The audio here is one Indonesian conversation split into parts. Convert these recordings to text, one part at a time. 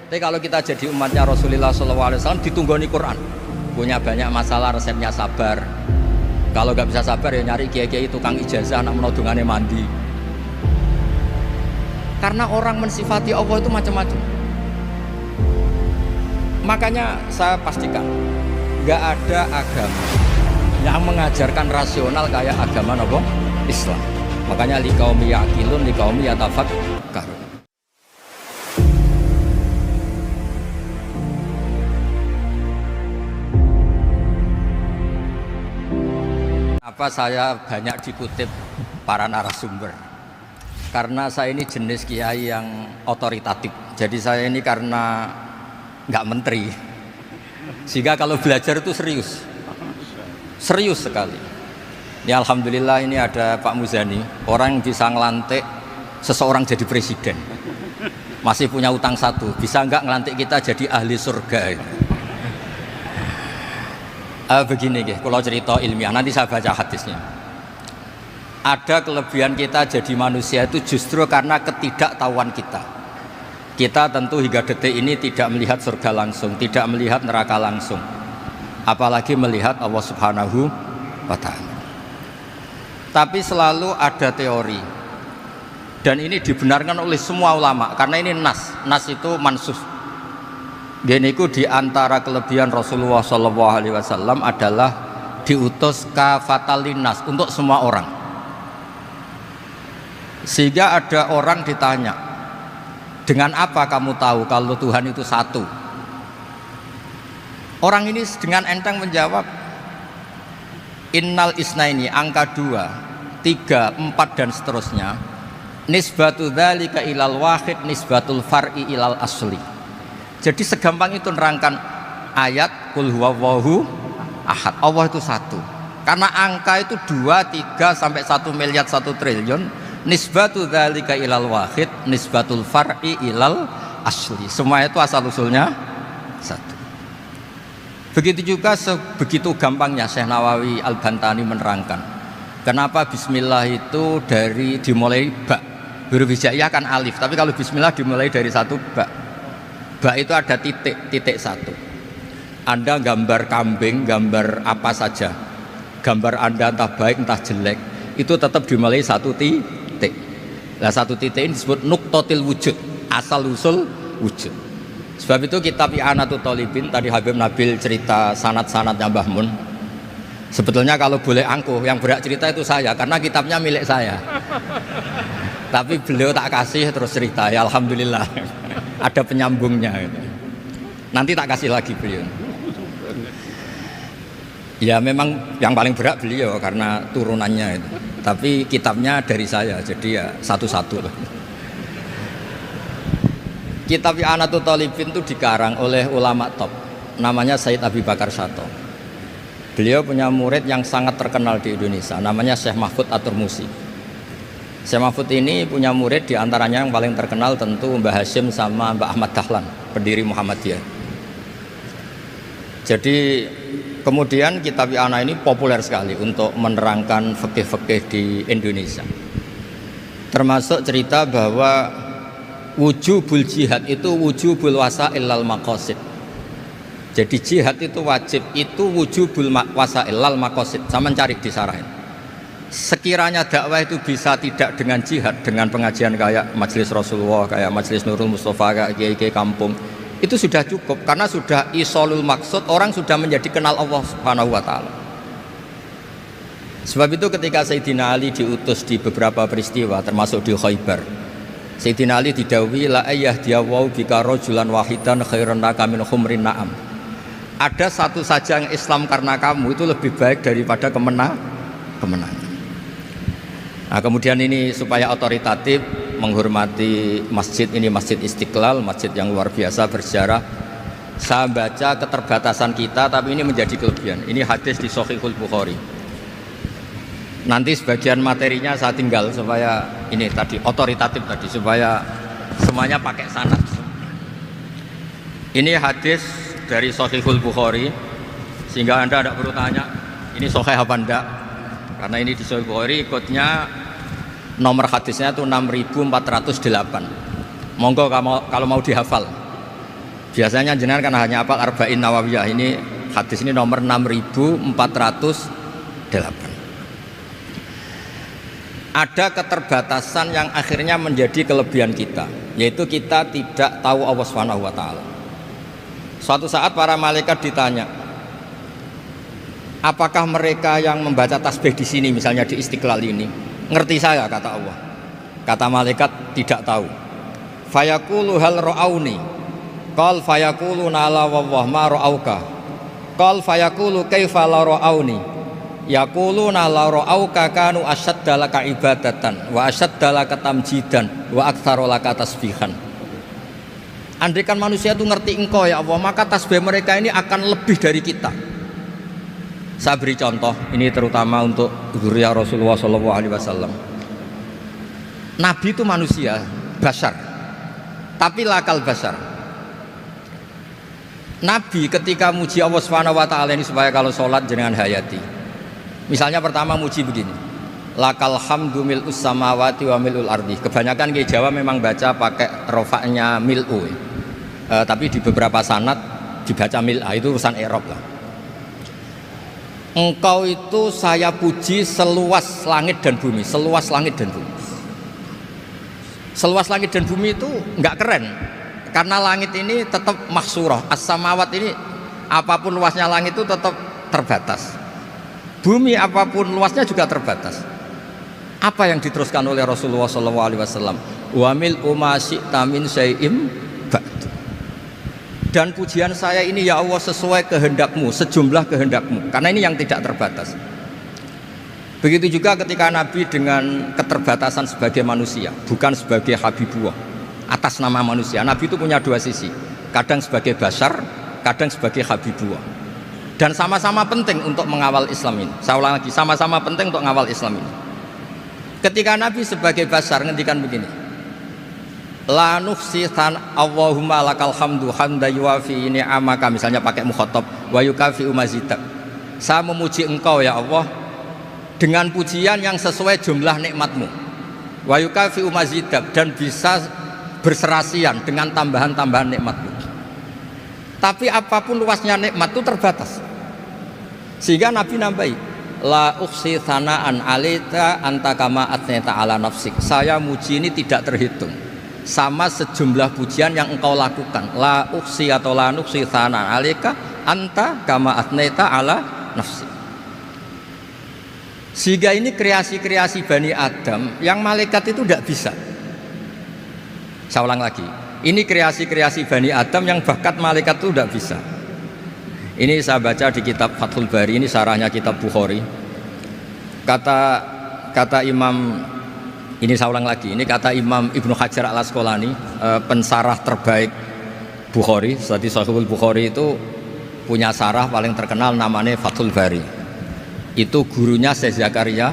Tapi kalau kita jadi umatnya Rasulullah SAW ditunggoni Quran, punya banyak masalah resepnya sabar. Kalau nggak bisa sabar ya nyari kiai-kiai tukang ijazah anak menodongannya mandi. Karena orang mensifati Allah itu macam-macam. Makanya saya pastikan nggak ada agama yang mengajarkan rasional kayak agama apa? Islam. Makanya liqaumi yaqilun liqaumi yatafakkarun. Apa saya banyak dikutip para narasumber? Karena saya ini jenis kiai yang otoritatif. Jadi saya ini karena nggak menteri, sehingga kalau belajar itu serius sekali. Ya alhamdulillah ini ada Pak Muzani, orang yang bisa ngelantik seseorang jadi presiden. Masih punya utang satu, bisa nggak ngelantik kita jadi ahli surga? Begini kalau cerita ilmiah, nanti saya baca hadisnya. Ada kelebihan kita jadi manusia itu justru karena ketidaktahuan kita. Kita tentu hingga detik ini tidak melihat surga langsung, tidak melihat neraka langsung, apalagi melihat Allah Subhanahu wa Ta'ala. Tapi selalu ada teori, dan ini dibenarkan oleh semua ulama karena ini nas itu mansus. Geniku di antara kelebihan Rasulullah SAW adalah diutus kafatan linnas untuk semua orang. Sehingga ada orang ditanya, dengan apa kamu tahu kalau Tuhan itu satu? Orang ini dengan enteng menjawab, innal isnaini, angka 2, 3, 4 dan seterusnya, nisbatu dzalika ilal wahid nisbatul far'i ilal asli. Jadi segampang itu nerangkan ayat qul huwallahu ahad, Allah itu satu. Karena angka itu 2, 3 sampai 1 miliar 1 triliun, nisbatu dzalika ilal wahid nisbatul far'i ilal asli. Semua itu asal usulnya satu. Begitu juga begitu gampangnya Syekh Nawawi Al-Bantani menerangkan kenapa bismillah itu dimulai ba. Huruf hijaiyah kan alif, tapi kalau bismillah dimulai dari satu ba. Ba itu ada titik satu. Anda gambar kambing, gambar apa saja, gambar Anda entah baik entah jelek, itu tetap dimulai satu titik. Nah satu titik ini disebut nuqtatil wujud, asal usul wujud. Sebab itu kitab I'anatul Thalibin, tadi Habib Nabil cerita sanad-sanadnya Mbah Mun. Sebetulnya kalau boleh angkuh, yang berhak cerita itu saya, karena kitabnya milik saya. Tapi beliau tak kasih terus cerita, ya alhamdulillah. Ada penyambungnya gitu. Nanti tak kasih lagi beliau. Ya memang yang paling berat beliau karena turunannya itu. Tapi kitabnya dari saya, jadi ya satu-satu loh. Kitab I'anatul Thalibin itu dikarang oleh ulama top, namanya Said Abi Bakar Sato. Beliau punya murid yang sangat terkenal di Indonesia, namanya Syekh Mahfud At-Turmusi. Syekh Mahfud ini punya murid diantaranya yang paling terkenal tentu Mbah Hashim sama Mbah Ahmad Dahlan, pendiri Muhammadiyah. Jadi kemudian kitab I'anah ini populer sekali untuk menerangkan fikih-fikih di Indonesia. Termasuk cerita bahwa wujubul jihad itu wujubul wasail lal maqasid. Jadi jihad itu wajib, itu wujubul wasail lal maqasid. Sama cari disarahin. Sekiranya dakwah itu bisa tidak dengan jihad, dengan pengajian kayak Majelis Rasulullah, kayak Majelis Nurul Mustafa, kayak kiai-kiai kampung, itu sudah cukup karena sudah isolul maksud, orang sudah menjadi kenal Allah Subhanahu wa Ta'ala. Sebab itu ketika Sayyidina Ali diutus di beberapa peristiwa termasuk di Khaybar, Sayyidina Ali didhawuhi la ayyahdiyawu bika rajulan wahidan khairan laka min humrin na'am. Ada satu saja yang Islam karena kamu itu lebih baik daripada kemenangan. Nah, kemudian ini supaya otoritatif menghormati masjid ini, Masjid Istiqlal, masjid yang luar biasa bersejarah. Saya baca keterbatasan kita, tapi ini menjadi kelebihan. Ini hadis di Shahihul Bukhari. Nanti sebagian materinya saya tinggal supaya ini tadi otoritatif tadi, supaya semuanya pakai sanad. Ini hadis dari Shahihul Bukhari, sehingga Anda tidak perlu tanya ini sahih apa enggak. Karena ini di Sahih Bukhari ikutnya nomor hadisnya itu 6408. Monggo kalau mau dihafal. Biasanya jenengan kan hanya apa Arba'in Nawawiyah. Ini hadis ini nomor 6408. Ada keterbatasan yang akhirnya menjadi kelebihan kita, yaitu kita tidak tahu Allah Subhanahu wa taala. Suatu saat para malaikat ditanya, apakah mereka yang membaca tasbih di sini, misalnya di Istiqlal ini, ngerti saya? Kata Allah. Kata malaikat, tidak tahu. Fayaqulu hal ra'auni. Qal fayaqulu la wallah ma ra'auka. Qal fayaqulu kaifa la ra'auni. Yaquluna la ra'auka kanu asyadda laka ibadatan wa asyadda laka tamjidan wa aktsara laka tasbihan. Andaikan manusia itu ngerti engkau ya Allah, maka tasbih mereka ini akan lebih dari kita. Saya beri contoh, ini terutama untuk dzurriyyah Rasulullah SAW. Nabi itu manusia, bashar, tapi lakal bashar. Nabi ketika muji Allah Subhanahu wa taala ini supaya kalau sholat jangan hayati. Misalnya pertama muji begini, lakal hamdu mil'us samawati wa mil'ul ardi. Kebanyakan ke Jawa memang baca pakai rofaknya mil'u, tapi di beberapa sanad dibaca mil'a, itu urusan i'rab lah. Engkau itu saya puji seluas langit dan bumi, seluas langit dan bumi. Seluas langit dan bumi itu enggak keren, karena langit ini tetap mahsurah, as-samawat ini apapun luasnya langit itu tetap terbatas. Bumi apapun luasnya juga terbatas. Apa yang diteruskan oleh Rasulullah SAW? Wa mil'u ma syi'ta min syai'im ba'du. Dan pujian saya ini ya Allah sesuai kehendakmu, sejumlah kehendakmu. Karena ini yang tidak terbatas. Begitu juga ketika Nabi dengan keterbatasan sebagai manusia, bukan sebagai Habibullah, atas nama manusia. Nabi itu punya dua sisi, kadang sebagai bashar, kadang sebagai Habibullah. Dan sama-sama penting untuk mengawal Islam ini. Saya ulang lagi, sama-sama penting untuk mengawal Islam ini. Ketika Nabi sebagai bashar ngendikan begini, la nuhsi Allahumma lakal hamdu hamda yuwafi ni'amaka, misalnya pakai mukhatab, wa yukafi umazidak. Saya memuji engkau ya Allah dengan pujian yang sesuai jumlah nikmatmu, wa yukafi umazidak, dan bisa berserasian dengan tambahan-tambahan nikmatmu. Tapi apapun luasnya nikmat itu terbatas, sehingga Nabi nambahi, la ukhsi thana'an alaika anta kama athneta ala nafsik. Saya muji ini tidak terhitung, sama sejumlah pujian yang engkau lakukan. La ukhsi atau la nukhsi thana'an alaika anta kama athneta ala nafsik. Sehingga ini kreasi-kreasi Bani Adam yang malaikat itu tidak bisa. Saya ulang lagi, ini kreasi-kreasi Bani Adam yang bakat malaikat itu tidak bisa. Ini saya baca di kitab Fathul Bari, ini sarahnya kitab Bukhari. Kata Imam, ini saya ulang lagi, ini kata Imam Ibnu Hajar al-Asqalani, pensarah terbaik Bukhari. Jadi Sahihul Bukhari itu punya sarah paling terkenal namanya Fathul Bari. Itu gurunya Syekh Zakaria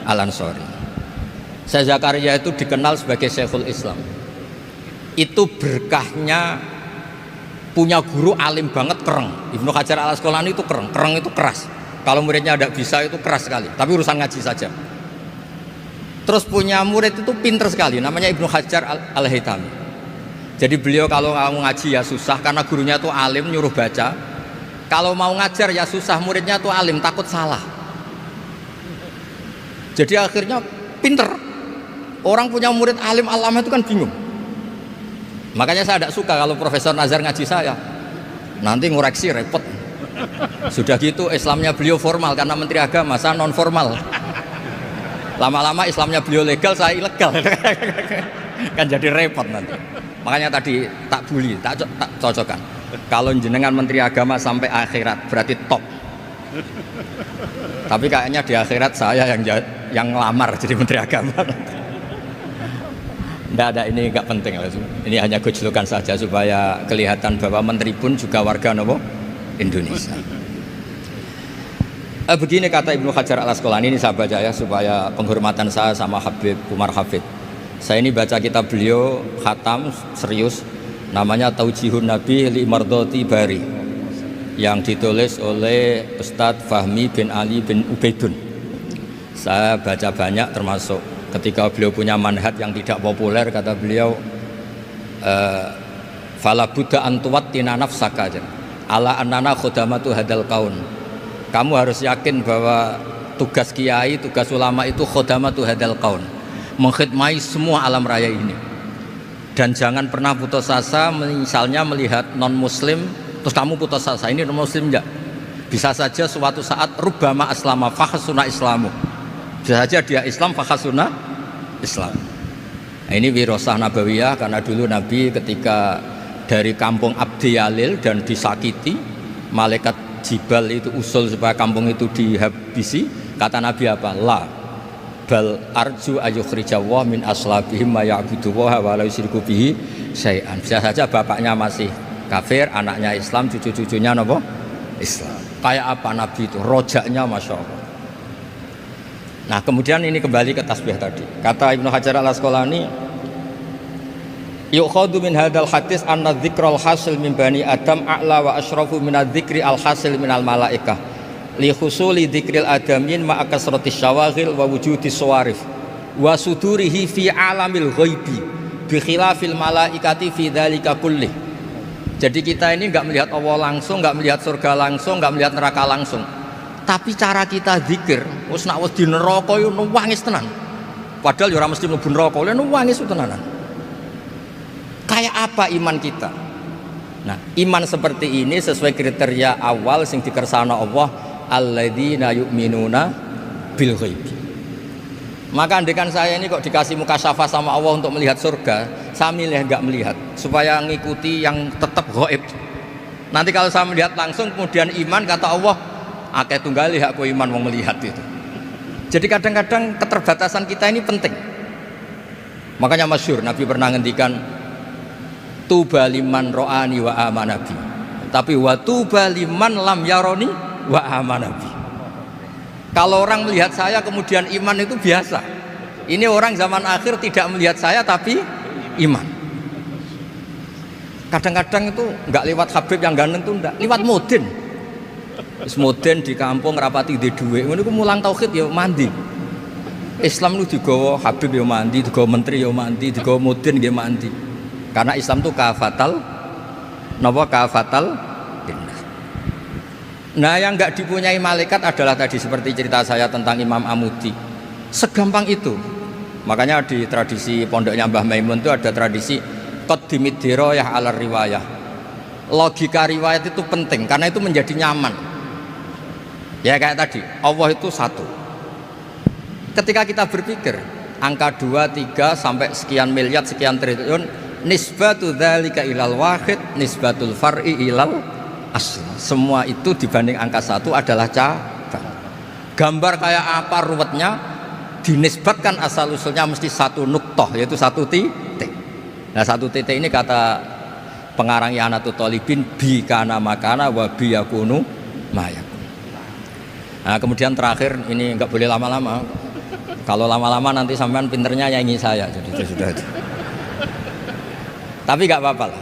Al-Ansari. Syekh Zakaria itu dikenal sebagai Syekhul Islam. Itu berkahnya punya guru alim banget, kereng. Ibnu Hajar al-Asqalani itu kereng itu keras. Kalau muridnya tidak bisa itu keras sekali, tapi urusan ngaji saja. Terus punya murid itu pinter sekali, namanya Ibnu Hajar al-Haytami. Jadi beliau kalau mau ngaji ya susah, karena gurunya itu alim, nyuruh baca. Kalau mau ngajar ya susah, muridnya itu alim, takut salah. Jadi akhirnya pinter. Orang punya murid alim alama itu kan bingung. Makanya saya tidak suka kalau Profesor Nazar ngaji saya, nanti ngoreksi repot. Sudah gitu Islamnya beliau formal karena Menteri Agama, saya non formal. Lama-lama Islamnya beliau legal, saya ilegal. Kan jadi repot nanti. Makanya tadi tak bully, tak cocokkan. Kalau jenengan Menteri Agama sampai akhirat berarti top. Tapi kayaknya di akhirat saya yang ngelamar jadi Menteri Agama. Tidak ada, ini nggak penting. Ini hanya gojlokan saja supaya kelihatan bahwa menteri pun juga warga Indonesia. Begini kata Ibnu Hajar al-Asqalani, ini saya baca ya supaya penghormatan saya sama Habib Umar Hafid. Saya ini baca kitab beliau khatam serius, namanya Taujihun Nabi li Mardhati Bari, yang ditulis oleh Ustadz Fahmi bin Ali bin Ubaidun. Saya baca banyak, termasuk ketika beliau punya manhaj yang tidak populer, kata beliau Fala buddha antuwattina nafsaka ala annana khodamatu hadal kaun. Kamu harus yakin bahwa tugas kiai, tugas ulama itu khodamatu hadal kaun, mengkhidmati semua alam raya ini. Dan jangan pernah putus asa, misalnya melihat non muslim terus kamu putus asa, ini non muslim enggak. Bisa saja suatu saat rubbama aslama fakhasuna islamu, bisa saja dia Islam fakhasuna Islam. Nah, ini wirasah nabawiyah, karena dulu Nabi ketika dari kampung Abdi Yalil dan disakiti, malaikat Jibal itu usul supaya kampung itu dihabisi. Kata Nabi apa? La bal arju ayukhrijawah min aslabihim ma ya'budu wa la yusyriku bihi syai'an. Bisa saja bapaknya masih kafir, anaknya Islam, cucu-cucunya apa? Islam. Kayak apa Nabi itu? Rojaknya Masya Allah. Nah kemudian ini kembali ke tasbih tadi. Kata Ibnu Hajar al-Asqalani, yukhadu min hadal hadis anna dzikral hasil min bani Adam a'la wa asyrafu min adzikri al-hasil min al-malaikah li husuli dzikril adamin ma'a kasratis syawaghil wa wujudis sawarif wa sudurihi fi alamil ghaibi bi khilafil malaikati fi dzalika kullih. Jadi kita ini enggak melihat Allah langsung, enggak melihat surga langsung, enggak melihat neraka langsung. Tapi cara kita zikir, wis nak wis di neraka yo nuwangis tenan. Padahal yo ora mesti mlebu neraka, lha nuwangis tenanan. Kayak apa iman kita? Nah, iman seperti ini sesuai kriteria awal sing dikersana Allah, alladzina yu'minuna bil ghaibi. Maka andekan saya ini kok dikasih mukasyafah sama Allah untuk melihat surga, saya milih enggak melihat supaya ngikuti yang tetap gaib. Nanti kalau saya melihat langsung kemudian iman, kata Allah, akeh tunggali aku iman mau melihat itu. Jadi kadang-kadang keterbatasan kita ini penting. Makanya masyhur Nabi pernah ngendikan tuba liman ro'ani wa amanabi, tapi wa tuba liman lam yaroni wa amanabi. Kalau orang melihat saya kemudian iman itu biasa. Ini orang zaman akhir tidak melihat saya tapi iman. Kadang-kadang itu enggak lewat Habib yang ganteng itu enggak, lewat Mudin. Mudin di kampung rapati di duwe, ngono iku mulang tauhid ya mandi. Islam itu digawa Habib ya mandi, digawa menteri ya mandi, digawa Mudin ya mandi. Karena Islam itu kafatal napa kafatal. Nah yang enggak dipunyai malaikat adalah tadi seperti cerita saya tentang Imam Amudi. Segampang itu. Makanya di tradisi pondoknya Mbah Maimun itu ada tradisi qaddimid dirayah ala riwayah. Logika riwayat itu penting karena itu menjadi nyaman. Ya kayak tadi, Allah itu satu. Ketika kita berpikir angka 2, 3 sampai sekian miliar, sekian triliun, nisbatu dzalika ilal wahid, nisbatul far'i ilal asli. Semua itu dibanding angka 1 adalah cabang. Gambar kayak apa ruwetnya, dinisbatkan asal usulnya mesti satu nuktoh, yaitu satu titik. Nah satu titik ini kata pengarang I'anatul Thalibin, bi kana makana wa bi yakunu mayakun. Nah kemudian terakhir ini enggak boleh lama-lama. Kalau lama-lama nanti sampean pinternya nyanyi saya, jadi itu sudah itu. Tapi enggak apa-apa lah.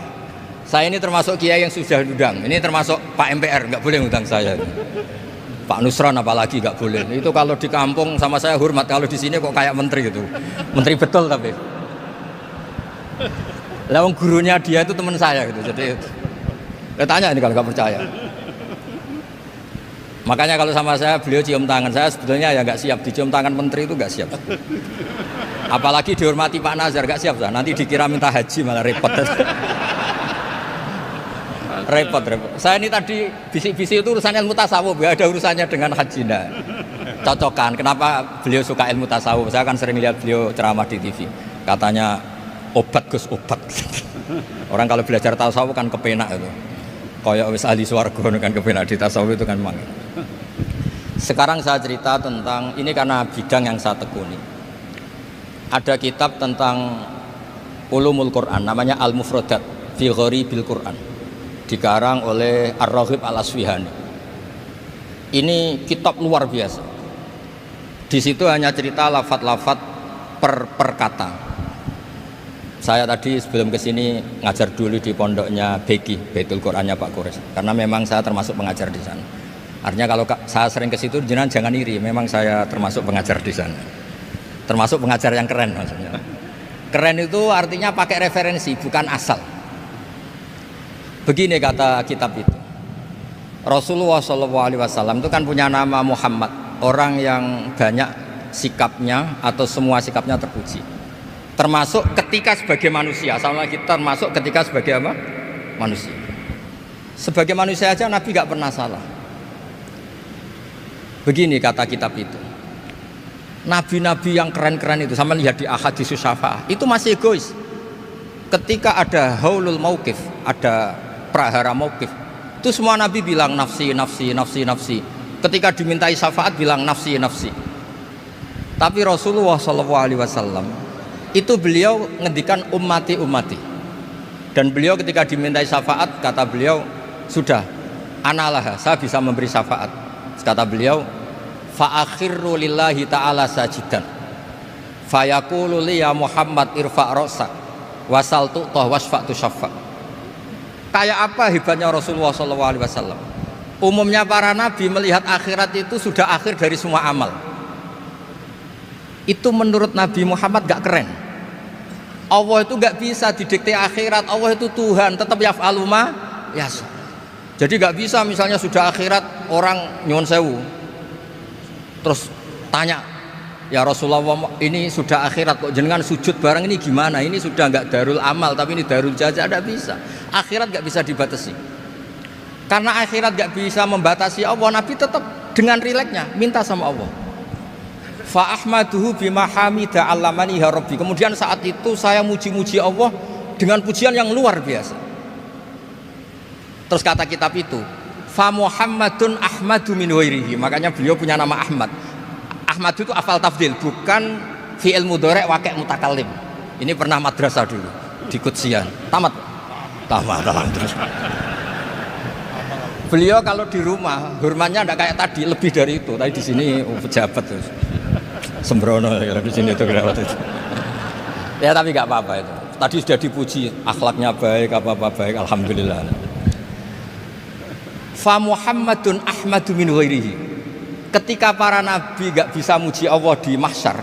Saya ini termasuk kiai yang sudah diundang. Ini termasuk Pak MPR, enggak boleh ngundang saya. Pak Nusron apalagi enggak boleh. Itu kalau di kampung sama saya hormat, kalau di sini kok kayak menteri gitu. Menteri betul tapi. Lah gurunya dia itu teman saya gitu. Jadi tanya ini kalau enggak percaya. Makanya kalau sama saya beliau cium tangan, saya sebetulnya ya nggak siap dicium tangan menteri itu nggak siap. Apalagi dihormati Pak Nazar nggak siap, nanti dikira minta haji malah repot. repot. Saya ini tadi bisik-bisik itu urusan ilmu tasawuf, nggak ada urusannya dengan haji. Nah, cocokan. Kenapa beliau suka ilmu tasawuf? Saya kan sering lihat beliau ceramah di TV. Katanya obat Gus obat. Orang kalau belajar tasawuf kan kepenak itu. Kayak wis ahli swarga kan kepenak di tasawuf itu kan memang. Sekarang saya cerita tentang ini karena bidang yang saya tekuni. Ada kitab tentang ulumul Quran namanya Al-Mufradat fi Gharibil Quran, dikarang oleh Ar-Raghib Al-Asfihani. Ini kitab luar biasa. Di situ hanya cerita lafat-lafat per kata. Saya tadi sebelum kesini ngajar dulu di pondoknya Beki, Baitul Qurannya Pak Kures, karena memang saya termasuk pengajar di sana. Artinya kalau saya sering ke situ jangan iri, memang saya termasuk pengajar di sana. Termasuk pengajar yang keren maksudnya. Keren itu artinya pakai referensi, bukan asal. Begini kata kitab itu. Rasulullah SAW itu kan punya nama Muhammad, orang yang banyak sikapnya atau semua sikapnya terpuji. Termasuk ketika sebagai manusia, sama kita termasuk ketika sebagai apa? Manusia. Sebagai manusia aja Nabi gak pernah salah. Begini kata kitab itu. Nabi-nabi yang keren-keren itu, sama lihat di ahadits syafa'ah, itu masih egois. Ketika ada haulul mauqif, ada prahara mauqif, itu semua nabi bilang nafsi, nafsi, nafsi, nafsi. Ketika dimintai syafaat bilang nafsi, nafsi. Tapi Rasulullah SAW itu beliau ngendikan ummati, ummati. Dan beliau ketika dimintai syafaat kata beliau, sudah, analah, saya bisa memberi syafaat. Kata beliau, fa'akhirru lillahi ta'ala sajidan fayaqulu li ya Muhammad irfa' ra'sak wasal tu'tah wasfa'tu syaffa'. Kayak apa hebatnya Rasulullah SAW? Umumnya para nabi melihat akhirat itu sudah akhir dari semua amal. Itu menurut Nabi Muhammad gak keren. Allah itu gak bisa didikte akhirat. Allah itu Tuhan, tetap yaf'alu ma yasha. Jadi gak bisa misalnya sudah akhirat orang nyuwun sewu terus tanya, ya Rasulullah ini sudah akhirat kok jenengan sujud bareng ini gimana? Ini sudah nggak darul amal tapi ini darul jaza. Tidak bisa. Akhirat nggak bisa dibatasi. Karena akhirat nggak bisa membatasi Allah, Nabi tetap dengan rileksnya minta sama Allah. Fa ahmaduhu bima hamida 'allamani ya rabbi. Kemudian saat itu saya muji-muji Allah dengan pujian yang luar biasa. Terus kata kitab itu, fa Muhammadun ahmadu min ghairihi. Makanya beliau punya nama Ahmad. Ahmad itu afal tafdil, bukan fi'il mudhari' waqi' mutakallim. Ini pernah madrasah dulu di Kutsian. Tamat terus. Beliau kalau di rumah hormatnya enggak kayak tadi, lebih dari itu. Tadi di sini pejabat terus. Sembrono ya di sini itu kelewat itu. Ya tapi enggak apa-apa itu. Tadi sudah dipuji, akhlaknya baik, apa-apa baik, alhamdulillah. Fa Muhammadun ahmadu min ghairihi. Ketika para nabi gak bisa muji Allah di mahsyar,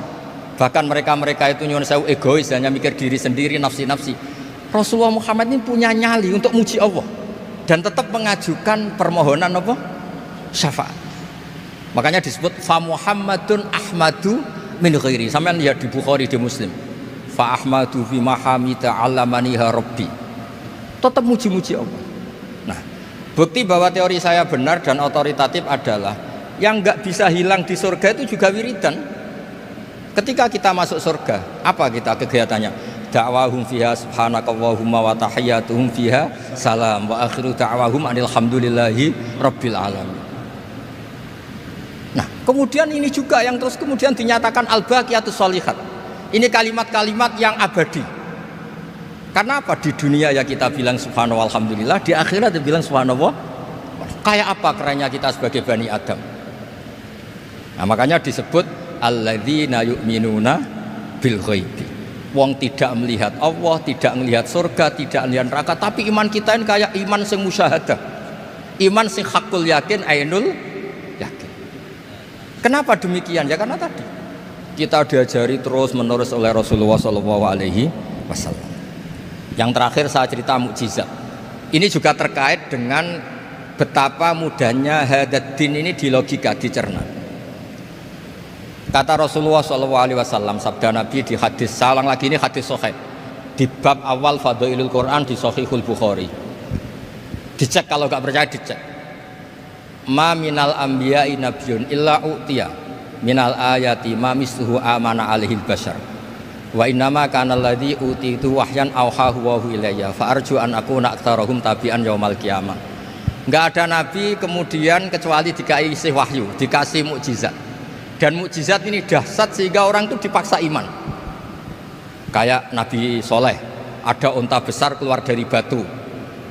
bahkan mereka itu nyuwun sewu egois, hanya mikir diri sendiri, nafsi-nafsi. Rasulullah Muhammad ini punya nyali untuk muji Allah dan tetap mengajukan permohonan apa? Syafaat. Makanya disebut fa Muhammadun ahmadu min ghairihi. Sampeyan lihat di Bukhari, di Muslim. Fa ahmadu fi mahamida 'allamani rabbi. Tetap muji-muji Allah. Nah, bukti bahwa teori saya benar dan otoritatif adalah yang nggak bisa hilang di surga itu juga wiridan. Ketika kita masuk surga, apa kita kegiatannya? Da'wahum fiha subhanakallahumma wa tahiyyatuhum fiha salam wa akhiru da'wahum alhamdulillahi rabbil alamin. Nah, kemudian ini juga yang terus kemudian dinyatakan al-baqiyatus sholihat. Ini kalimat-kalimat yang abadi. Karena apa? Di dunia ya kita bilang subhanallah alhamdulillah, di akhirat dia bilang subhanallah. Kayak apa kerennya kita sebagai Bani Adam? Nah, makanya disebut alladzina yu'minuna bil ghaibi. Wong tidak melihat Allah, tidak melihat surga, tidak melihat neraka, tapi iman kita ini kayak iman sing musyahadah. Iman sing hakul yakin, ainul yakin. Kenapa demikian? Ya karena tadi kita diajari terus menerus oleh Rasulullah SAW. Yang terakhir saya cerita mukjizat. Ini juga terkait dengan betapa mudahnya hadaddin ini di logika, dicerna. Kata Rasulullah SAW, sabda Nabi di hadis, salang lagi ini hadis sahih di bab awal Fadailul Quran di Sahihul Bukhari. Dicek kalau nggak percaya dicek. Ma minal anbiya'i nabiyyun illa u'tiya minal ayati ma misluhu amana alaihil bashar. Wa innama kana alladzi utitu wahyan auhahu wa ilayya fa arju an akuna aktsarahum tabi'an yaumal qiyamah. Enggak ada nabi kemudian kecuali dikasih wahyu, dikasih mukjizat. Dan mukjizat ini dahsyat sehingga orang itu dipaksa iman. Kayak Nabi Soleh, ada unta besar keluar dari batu.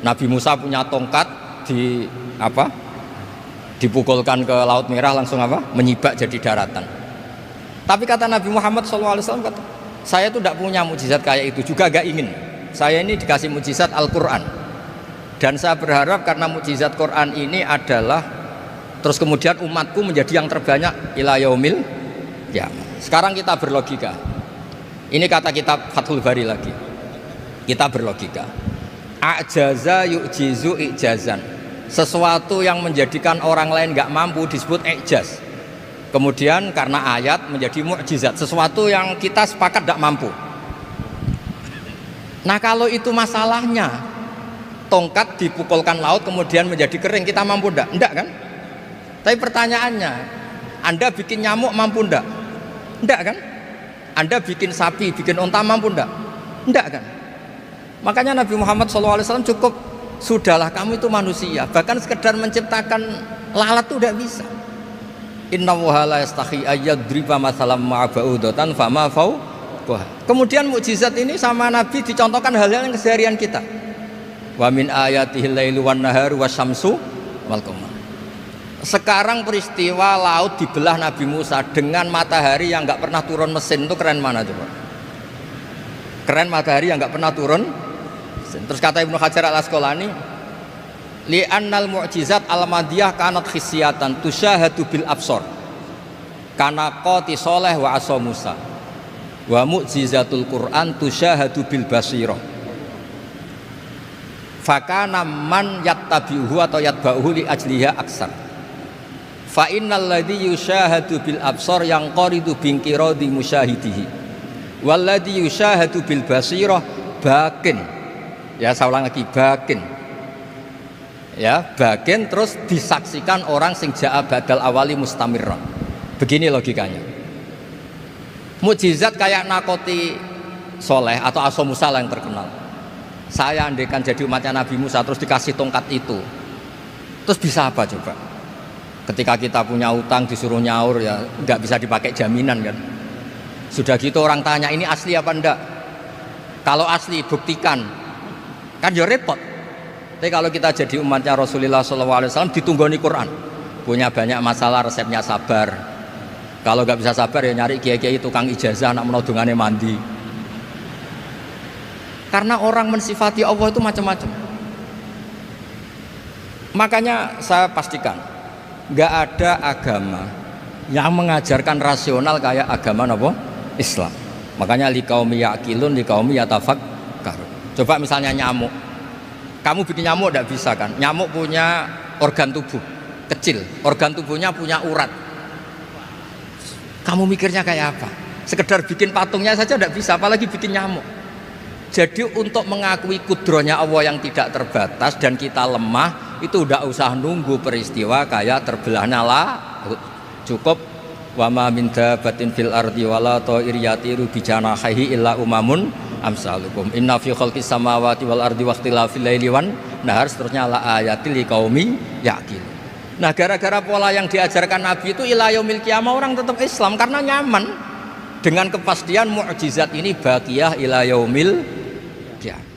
Nabi Musa punya tongkat dipukulkan ke Laut Merah langsung menyibak jadi daratan. Tapi kata Nabi Muhammad SAW, kata, saya itu tidak punya mukjizat kayak itu, juga gak ingin. Saya ini dikasih mukjizat Al-Quran. Dan saya berharap karena mukjizat Quran ini adalah terus kemudian umatku menjadi yang terbanyak ila yaumil qiyamah. Sekarang kita berlogika. Ini kata kitab Fathul Bari lagi. Kita berlogika. Ajaza yu'jizu ijazan. Sesuatu yang menjadikan orang lain nggak mampu disebut ijaz. Kemudian karena ayat menjadi mukjizat, sesuatu yang kita sepakat tidak mampu. Nah kalau itu masalahnya, tongkat dipukulkan laut kemudian menjadi kering, kita mampu enggak? Enggak kan? Tapi pertanyaannya, Anda bikin nyamuk mampu enggak? Enggak kan? Anda bikin sapi, bikin unta mampu enggak? Enggak kan? Makanya Nabi Muhammad SAW cukup, sudahlah kamu itu manusia, bahkan sekedar menciptakan lalat itu enggak bisa. Inna Allaha la yastahi ayyadriba mathalam ma'ba'udatan fama fawqaha. Kemudian mukjizat ini sama Nabi dicontohkan hal-hal yang keseharian kita. Wa min ayatihil lailu wan naharu wasyamsu wal qamar. Sekarang peristiwa laut dibelah Nabi Musa dengan matahari yang nggak pernah turun mesin, itu keren mana coba? Keren matahari yang nggak pernah turun mesin. Terus kata Ibnu Hajar al-Asqalani, li'annal mu'jizat al-madiyah kanat khisyatan tusyahadu bil absor kana qati soleh wa asa Musa wa mu'jizatul Qur'an tusyahadu bil basirah fakana man yattabi'uhu atau yatba'uhu li ajliha aksar fa innal ladhi yusyahadu bil absor yang qaridu bingkiradi musyahidihi wal ladhi yusyahadu bil basirah bakin. Ya saya ulang lagi, bakin. Ya, bagian terus disaksikan orang sing ja'a badal awali mustamirran. Begini logikanya. Mukjizat kayak nakoti soleh atau Asa Musa yang terkenal. Saya andaikan jadi umatnya Nabi Musa terus dikasih tongkat itu, terus bisa apa coba? Ketika kita punya utang disuruh nyaur ya nggak bisa dipakai jaminan kan. Sudah gitu orang tanya ini asli apa enggak? Kalau asli buktikan, kan ya repot. Tapi kalau kita jadi umatnya Rasulullah SAW ditunggoni Quran, punya banyak masalah resepnya sabar. Kalau nggak bisa sabar ya nyari kiai-kiai tukang ijazah anak menodongannya mandi. Karena orang mensifati Allah itu macam-macam. Makanya saya pastikan nggak ada agama yang mengajarkan rasional kayak agama apa? Islam. Makanya liqaumi yaqilun liqaumi yatafakkarun. Coba misalnya nyamuk. Kamu bikin nyamuk tidak bisa kan? Nyamuk punya organ tubuh kecil, organ tubuhnya punya urat. Kamu mikirnya kayak apa? Sekedar bikin patungnya saja tidak bisa, apalagi bikin nyamuk. Jadi untuk mengakui kudrohnya Allah yang tidak terbatas dan kita lemah, itu tidak usah nunggu peristiwa kayak terbelahnya laut. Cukup wa ma min dabatin fil ardi wala ta'iriyatiru bijanahihi illa umamun amsalukum inna fi khalqis samawati wal ardi waqtilafil laili wan nahar, seterusnya la ayatil liqaumi yaqil. Nah gara-gara pola yang diajarkan Nabi itu ila yaumil qiyamah orang tetap Islam karena nyaman dengan kepastian mukjizat ini baqiyah ila yaumil qiyamah.